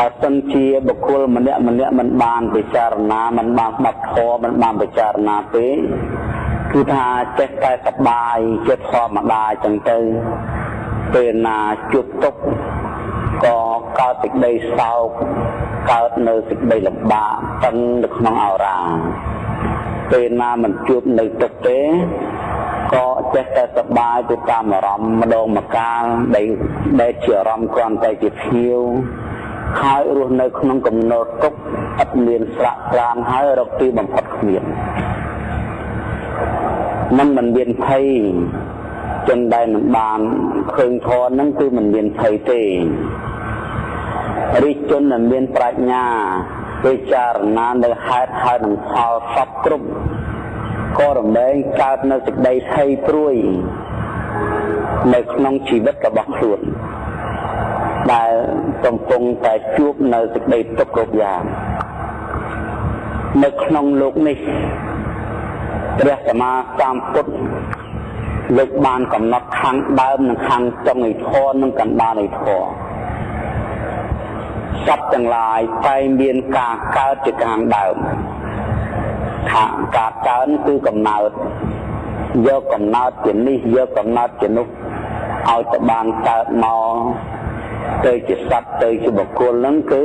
បើសិនជាបុគ្គលម្នាក់មិនបានពិចារណាមិនបានស្ដាប់ធម៌មិនបានពិចារណាទេគឺថាចេះតែសប្បាយចិត្តធម្មតាចឹងទៅពេលណាជួបទុក្ខក៏កើតសេចក្តីសោកកើតនៅសេចក្តីលំបាកតឹងនៅក្នុងអរាពេលណាមិនជួបនៅទុក្ខទេក៏ចេះតែសប្បាយទៅតាមអារម្មណ៍ម្ដងម្កាលដែលជាអារម្មណ៍គ្រាន់តែជាភៀវហើយរស់នៅក្នុងកំណត់ទុក្ខឥតមានស្រាក់ស្រានហើយរកទីបំផុតគ្មានមិនមានភ័យចឹងដែលមិនបានឃើញធម៌ហ្នឹងគឺមិនមានភ័យទេរិះជនដែលមានប្រាជ្ញាពិចារណានៅហេតុហើយនឹងផលសពគ្រប់ក៏រមែងកើតនៅសេចក្តីភ័យព្រួយនៅក្នុងជីវិតរបស់ខ្លួនដែលកំពុងតែជួបនៅសេចក្តីទុក្ខគ្រប់យ៉ាងនៅក្នុងលោកនេះព្រះសម្មាសម្ពុទ្ធលោកបានកំណត់ខាងដើមនិងខាងចុងនៃធម៌និងកណ្ដាលនៃធម៌សត្វទាំងឡាយតែមានការកើតជាខាងដើមការកើនគឺកំណើតយកកំណើតជានេះយកកំណើតជានោះឲ្យទៅបានកើតមកទៅជាសត្វទៅជាបុគ្គលហ្នឹងគឺ